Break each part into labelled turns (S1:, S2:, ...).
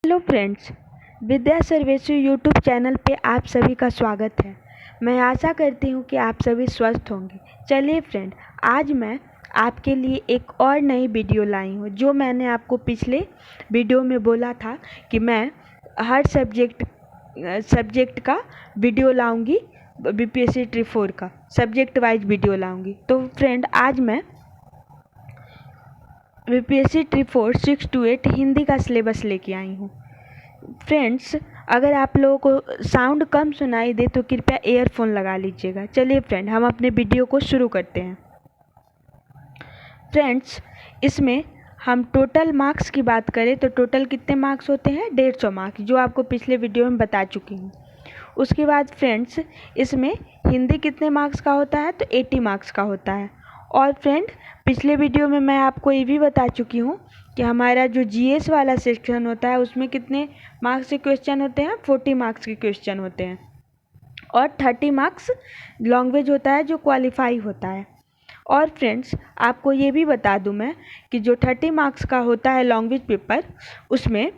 S1: Hello friends, विद्या Sarveshwar YouTube channel पे आप सभी का स्वागत है। मैं आशा करती हूँ कि आप सभी स्वस्थ होंगे। चलिए फ्रेंड, आज मैं आपके लिए एक और नई वीडियो लाई हूँ। जो मैंने आपको पिछले वीडियो में बोला था कि मैं हर सब्जेक्ट का वीडियो लाऊंगी, बीपीएससी ट्री 4 का सब्जेक्ट वाइज वीडियो लाऊंगी। तो फ्रेंड, आज मैं बीपीएससी ट्री 4 6 to 8 हिंदी का सिलेबस लेके आई हूँ। फ्रेंड्स, अगर आप लोगों को साउंड कम सुनाई दे तो कृपया ईयरफोन लगा लीजिएगा। चलिए फ्रेंड, हम अपने वीडियो को शुरू करते हैं। फ्रेंड्स, इसमें हम टोटल मार्क्स की बात करें तो टोटल कितने मार्क्स होते हैं? 150 मार्क्स, जो आपको पिछले वीडियो में बता चुकी हूँ। उसके बाद फ्रेंड्स, इसमें हिंदी कितने मार्क्स का होता है? तो 80 मार्क्स का होता है। और फ्रेंड, पिछले वीडियो में मैं आपको ये भी बता चुकी हूँ कि हमारा जो जीएस वाला सेक्शन होता है उसमें कितने मार्क्स के क्वेश्चन होते हैं? 40 मार्क्स के क्वेश्चन होते हैं। और 30 मार्क्स लैंग्वेज होता है जो क्वालिफाई होता है। और फ्रेंड्स, आपको ये भी बता दूं मैं कि जो 30 मार्क्स का होता है लैंग्वेज पेपर, उसमें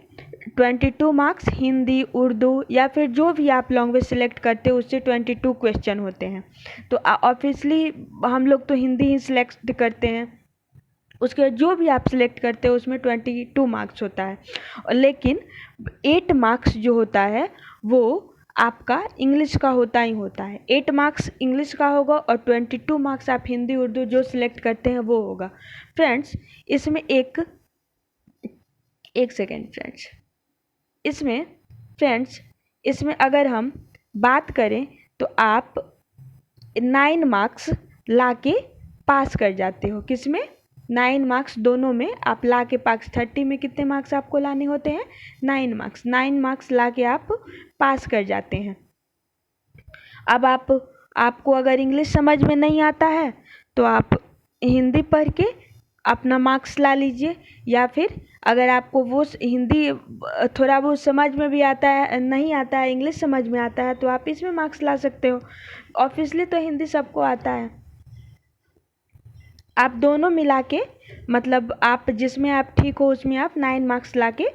S1: 22 मार्क्स हिंदी, उर्दू या फिर जो भी आप लैंग्वेज सिलेक्ट करते हो उससे 22 क्वेश्चन होते हैं। तो ऑब्वियसली हम लोग तो हिंदी ही सिलेक्ट करते हैं। उसके बाद जो भी आप सिलेक्ट करते हो उसमें 22 मार्क्स होता है। लेकिन 8 मार्क्स जो होता है वो आपका इंग्लिश का होता ही होता है। 8 मार्क्स इंग्लिश का होगा और 22 मार्क्स आप हिंदी उर्दू जो सिलेक्ट करते हैं वो होगा। फ्रेंड्स, इसमें एक सेकेंड फ्रेंड्स, इसमें अगर हम बात करें तो आप 9 मार्क्स लाके पास कर जाते हो। किसमें? 9 मार्क्स दोनों में आप ला के पास। 30 में कितने मार्क्स आपको लाने होते हैं? 9 मार्क्स ला के आप पास कर जाते हैं। अब आपको अगर इंग्लिश समझ में नहीं आता है तो आप हिंदी पढ़ के अपना मार्क्स ला लीजिए, या फिर अगर आपको वो हिंदी थोड़ा बहुत समझ में भी आता है, नहीं आता है, इंग्लिश समझ में आता है, तो आप इसमें मार्क्स ला सकते हो। ऑब्वियसली तो हिंदी सबको आता है। आप दोनों मिला के, मतलब आप जिसमें आप ठीक हो उसमें आप 9 मार्क्स ला के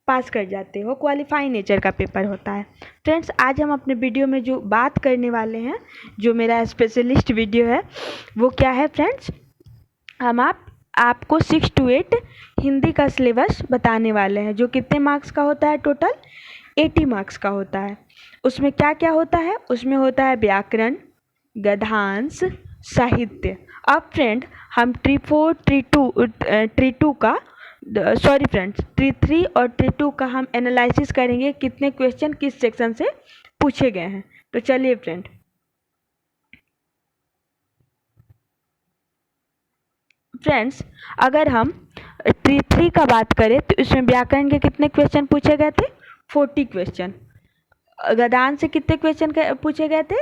S1: पास कर जाते हो। क्वालिफाई नेचर का पेपर होता है। फ्रेंड्स, आज हम अपने वीडियो में जो बात करने वाले हैं, जो मेरा स्पेशलिस्ट वीडियो है, वो क्या है फ्रेंड्स? हम आपको 6 to 8 हिंदी का सिलेबस बताने वाले हैं, जो कितने मार्क्स का होता है? टोटल 80 मार्क्स का होता है। उसमें क्या क्या होता है? उसमें होता है व्याकरण, गद्यांश, साहित्य। अब फ्रेंड, हम ट्री 4, ट्री 2 का ट्री 3 और ट्री 2 का हम एनालिसिस करेंगे कितने क्वेश्चन किस सेक्शन से पूछे गए हैं। तो चलिए फ्रेंड, अगर हम ट्री 3 का बात करें तो इसमें व्याकरण के कितने क्वेश्चन पूछे गए थे? 40 क्वेश्चन। गद्यांश से कितने क्वेश्चन पूछे गए थे?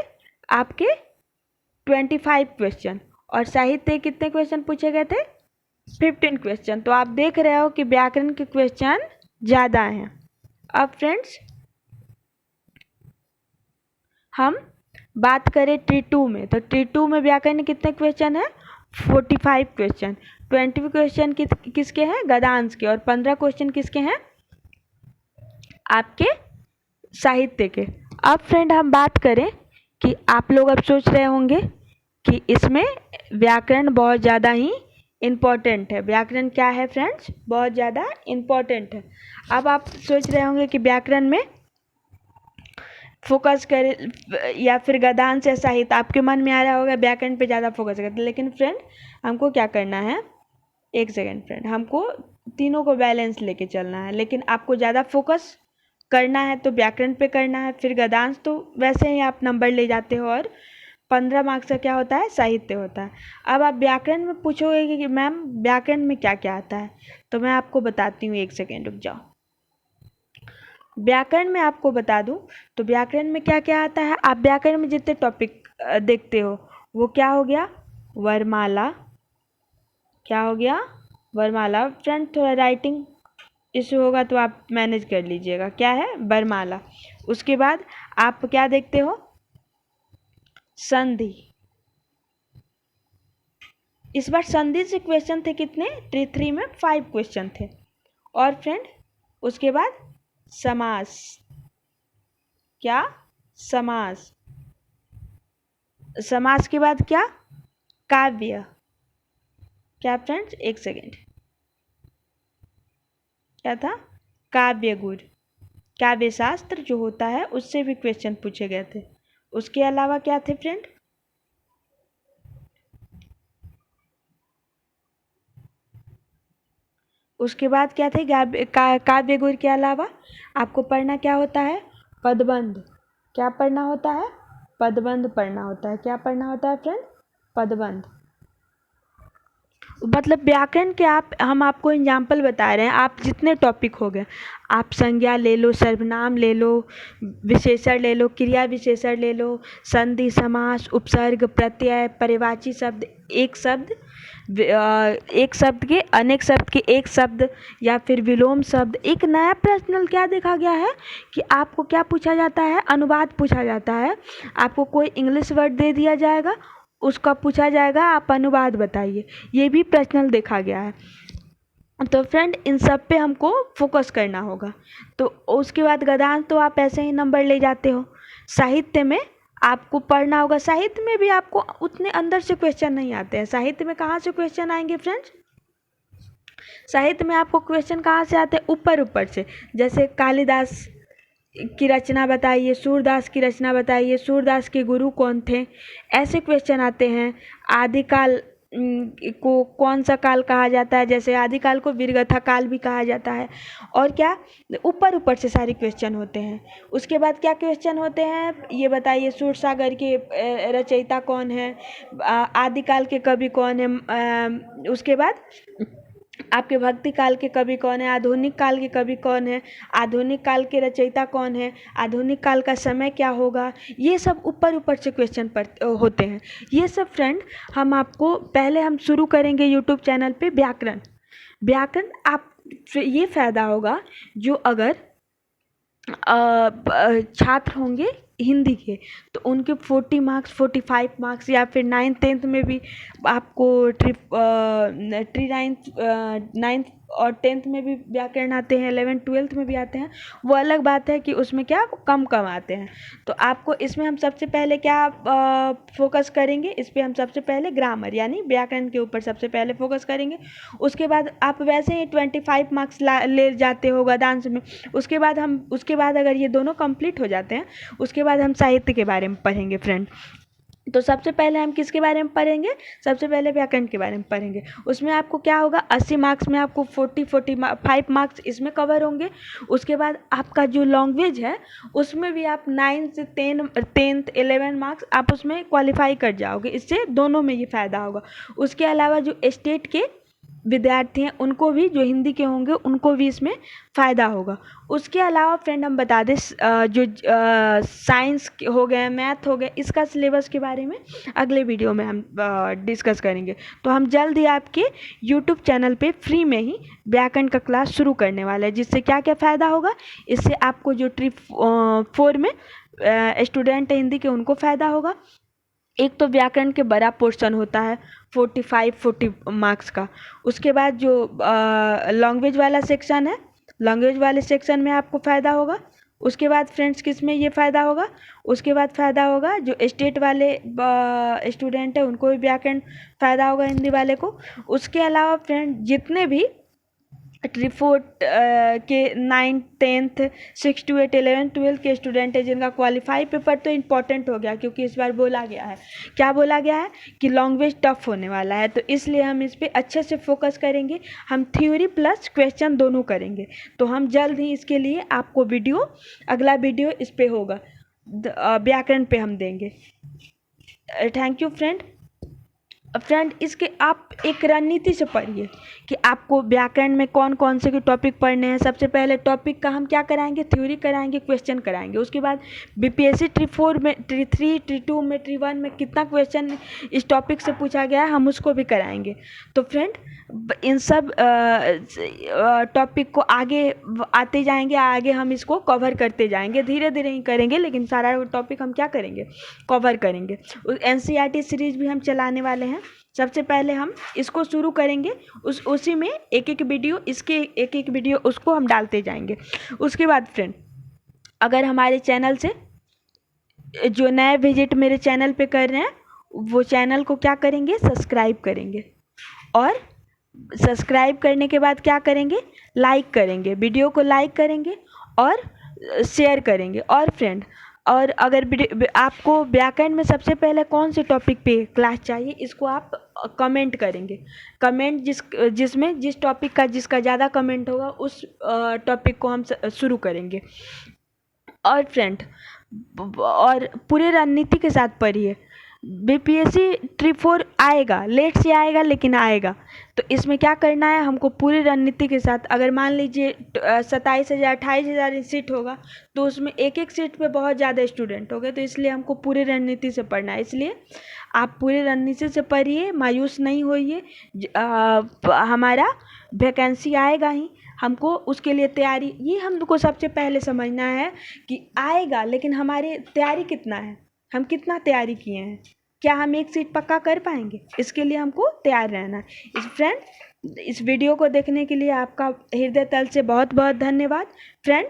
S1: आपके 25 क्वेश्चन। और साहित्य के कितने क्वेश्चन पूछे गए थे? 15 क्वेश्चन। तो आप देख रहे हो कि व्याकरण के क्वेश्चन ज़्यादा हैं। अब फ्रेंड्स, हम बात करें ट्री 2 में, तो ट्री 2 में व्याकरण के कितने क्वेश्चन है? 45 क्वेश्चन। 20 क्वेश्चन किसके हैं? गद्यांश के। और 15 क्वेश्चन किसके हैं? आपके साहित्य के। अब फ्रेंड, हम बात करें कि आप लोग अब सोच रहे होंगे कि इसमें व्याकरण बहुत ज़्यादा ही इम्पॉर्टेंट है। व्याकरण क्या है फ्रेंड्स? बहुत ज़्यादा इम्पॉर्टेंट है। अब आप सोच रहे होंगे कि व्याकरण में फोकस करें या फिर गद्यांश या साहित्य। आपके मन में आ रहा होगा व्याकरण पे ज़्यादा फोकस करते, लेकिन फ्रेंड हमको क्या करना है? एक सेकेंड फ्रेंड, हमको तीनों को बैलेंस लेके चलना है। लेकिन आपको ज़्यादा फोकस करना है तो व्याकरण पे करना है। फिर गद्यांश तो वैसे ही आप नंबर ले जाते हो, और 15 मार्क्स का क्या होता है? साहित्य होता है। अब आप व्याकरण में पूछोगे कि मैम व्याकरण में क्या क्या आता है, तो मैं आपको बताती हूँ। एक सेकेंड रुक जाओ। व्याकरण में आपको बता दूं तो व्याकरण में क्या क्या आता है? आप व्याकरण में जितने टॉपिक देखते हो वो क्या हो गया? वरमाला। क्या हो गया? वरमाला। फ्रेंड, थोड़ा राइटिंग इशू होगा तो आप मैनेज कर लीजिएगा। क्या है? वरमाला। उसके बाद आप क्या देखते हो? संधि। इस बार संधि से क्वेश्चन थे कितने? ट्री 3 में 5 क्वेश्चन थे। और फ्रेंड, उसके बाद समास। क्या? समास। समास के बाद क्या? काव्य। क्या फ्रेंड्स? एक सेकेंड, क्या था? काव्य गुण। काव्य शास्त्र जो होता है उससे भी क्वेश्चन पूछे गए थे। उसके अलावा क्या थे फ्रेंड? उसके बाद क्या थे? काव्य गुण के अलावा आपको पढ़ना क्या होता है? पदबंध। क्या पढ़ना होता है? पदबंध पढ़ना होता है। क्या पढ़ना होता है फ्रेंड? पदबंध। मतलब व्याकरण के हम आपको एग्जाम्पल बता रहे हैं। आप जितने टॉपिक हो गए, आप संज्ञा ले लो, सर्वनाम ले लो, विशेषण ले लो, क्रिया विशेषण ले लो, संधि, समास, उपसर्ग, प्रत्यय, पर्यायवाची शब्द, एक शब्द के अनेक शब्द के एक शब्द, या फिर विलोम शब्द। एक नया प्रश्न क्या देखा गया है कि आपको क्या पूछा जाता है? अनुवाद पूछा जाता है। आपको कोई इंग्लिश वर्ड दे दिया जाएगा, उसका पूछा जाएगा आप अनुवाद बताइए। ये भी प्रश्न देखा गया है। तो फ्रेंड इन सब पे हमको फोकस करना होगा। तो उसके बाद गद्यांश तो आप ऐसे ही नंबर ले जाते हो। साहित्य में आपको पढ़ना होगा। साहित्य में भी आपको उतने अंदर से क्वेश्चन नहीं आते हैं। साहित्य में कहाँ से क्वेश्चन आएंगे फ्रेंड्स? साहित्य में आपको क्वेश्चन कहाँ से आते हैं? ऊपर ऊपर से। जैसे कालिदास की रचना बताइए, सूरदास की रचना बताइए, सूरदास के गुरु कौन थे, ऐसे क्वेश्चन आते हैं। आदिकाल को कौन सा काल कहा जाता है? जैसे आदिकाल को वीरगाथा काल भी कहा जाता है। और क्या, ऊपर ऊपर से सारे क्वेश्चन होते हैं। उसके बाद क्या क्वेश्चन होते हैं ये बताइए? सूरसागर के रचयिता कौन है? आदिकाल के कवि कौन है? उसके बाद आपके भक्ति काल के कवि कौन है? आधुनिक काल के कवि कौन है? आधुनिक काल के रचयिता कौन है? आधुनिक काल का समय क्या होगा? ये सब ऊपर ऊपर से क्वेश्चन पर होते हैं। ये सब फ्रेंड हम आपको पहले हम शुरू करेंगे यूट्यूब चैनल पे व्याकरण। व्याकरण आप ये फ़ायदा होगा जो अगर छात्र होंगे हिंदी के, तो उनके 40 मार्क्स 45 मार्क्स, या फिर 9th 10th में भी आपको नाइन्थ और 10th में भी व्याकरण आते हैं, 11th 12th में भी आते हैं। वो अलग बात है कि उसमें क्या कम कम आते हैं। तो आपको इसमें हम सबसे पहले क्या फोकस करेंगे? इस पर हम सबसे पहले ग्रामर यानी व्याकरण के ऊपर सबसे पहले फोकस करेंगे। उसके बाद आप वैसे ही 25 मार्क्स ले जाते हो गद्यांश में। उसके बाद अगर ये दोनों कंप्लीट हो जाते हैं, उसके बाद हम साहित्य के बारे में पढ़ेंगे फ्रेंड। तो सबसे पहले हम किसके बारे में पढ़ेंगे? सबसे पहले व्याकरण के बारे में पढ़ेंगे। उसमें आपको क्या होगा? 80 मार्क्स में आपको 45 मार्क्स इसमें कवर होंगे। उसके बाद आपका जो लैंग्वेज है उसमें भी आप 9 से 10th 11 मार्क्स आप उसमें क्वालिफाई कर जाओगे। इससे दोनों में ये फ़ायदा होगा। उसके अलावा जो स्टेट के विद्यार्थी हैं उनको भी, जो हिंदी के होंगे उनको भी इसमें फ़ायदा होगा। उसके अलावा फ्रेंड हम बता दें जो साइंस हो गए, मैथ हो गए, इसका सिलेबस के बारे में अगले वीडियो में हम डिस्कस करेंगे। तो हम जल्द ही आपके यूट्यूब चैनल पे फ्री में ही व्याकरण का क्लास शुरू करने वाले हैं। जिससे क्या क्या फ़ायदा होगा? इससे आपको जो ट्रिप 4 में स्टूडेंट है हिंदी के उनको फ़ायदा होगा। एक तो व्याकरण के बड़ा पोर्शन होता है 40 मार्क्स का। उसके बाद जो लैंग्वेज वाला सेक्शन है, लैंग्वेज वाले सेक्शन में आपको फ़ायदा होगा। उसके बाद फ्रेंड्स किस में ये फ़ायदा होगा? उसके बाद फ़ायदा होगा जो स्टेट वाले स्टूडेंट है उनको भी व्याकरण फ़ायदा होगा, हिंदी वाले को। उसके अलावा फ्रेंड जितने भी रिपोर्ट के 9th 10th 6 to 8 11 12 के स्टूडेंट है जिनका क्वालिफाई पेपर तो इम्पॉर्टेंट हो गया, क्योंकि इस बार बोला गया है, क्या बोला गया है कि लैंग्वेज टफ होने वाला है। तो इसलिए हम इस पर अच्छे से फोकस करेंगे। हम थ्योरी प्लस क्वेश्चन दोनों करेंगे। तो हम जल्द ही इसके लिए आपको अगला वीडियो इस पे होगा, व्याकरण पे हम देंगे। थैंक यू फ्रेंड इसके आप एक रणनीति से पढ़िए कि आपको व्याकरण में कौन कौन से टॉपिक पढ़ने हैं। सबसे पहले टॉपिक का हम क्या कराएंगे? थ्योरी कराएंगे, क्वेश्चन कराएंगे। उसके बाद बीपीएससी ट्री 4 में, ट्री 3, ट्री 2 में, ट्री 1 में कितना क्वेश्चन इस टॉपिक से पूछा गया है हम उसको भी कराएंगे। तो फ्रेंड इन सब टॉपिक को आगे आते जाएंगे, आगे हम इसको कवर करते जाएंगे। धीरे धीरे ही करेंगे लेकिन सारा टॉपिक हम क्या करेंगे? कवर करेंगे। एनसीईआरटी सीरीज भी हम चलाने वाले हैं। सबसे पहले हम इसको शुरू करेंगे, उसी में एक एक वीडियो, इसके एक एक वीडियो उसको हम डालते जाएंगे। उसके बाद फ्रेंड, अगर हमारे चैनल से जो नए विजिट मेरे चैनल पे कर रहे हैं वो चैनल को क्या करेंगे, सब्सक्राइब करेंगे। और सब्सक्राइब करने के बाद क्या करेंगे, लाइक करेंगे, वीडियो को लाइक करेंगे और शेयर करेंगे। और फ्रेंड, और अगर आपको व्याकरण में सबसे पहले कौन से टॉपिक पे क्लास चाहिए, इसको आप कमेंट करेंगे। कमेंट जिसमें जिस टॉपिक का जिसका ज़्यादा कमेंट होगा उस टॉपिक को हम शुरू करेंगे। और फ्रेंड, और पूरे रणनीति के साथ पढ़िए। बीपीएससी ट्रिप 4 आएगा, लेट से आएगा लेकिन आएगा। तो इसमें क्या करना है, हमको पूरी रणनीति के साथ, अगर मान लीजिए 27,000 28,000 सीट होगा तो उसमें एक एक सीट पे बहुत ज़्यादा स्टूडेंट हो गए, तो इसलिए हमको पूरी रणनीति से पढ़ना है। इसलिए आप पूरी रणनीति से पढ़िए, मायूस नहीं होइए। हमारा वैकेंसी आएगा ही, हमको उसके लिए तैयारी, ये हमको सबसे पहले समझना है कि आएगा, लेकिन हमारी तैयारी कितना है, हम कितना तैयारी किए हैं, क्या हम एक सीट पक्का कर पाएंगे, इसके लिए हमको तैयार रहना है। फ्रेंड, इस वीडियो को देखने के लिए आपका हृदय तल से बहुत बहुत धन्यवाद। फ्रेंड,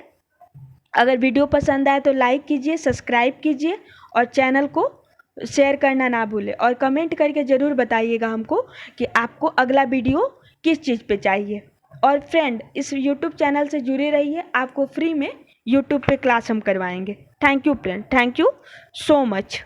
S1: अगर वीडियो पसंद आए तो लाइक कीजिए, सब्सक्राइब कीजिए और चैनल को शेयर करना ना भूलें। और कमेंट करके ज़रूर बताइएगा हमको कि आपको अगला वीडियो किस चीज़ पे चाहिए। और फ्रेंड, इस यूट्यूब चैनल से जुड़े रहिए, आपको फ्री में यूट्यूब पे क्लास हम करवाएंगे। Thank you friend, thank you so much.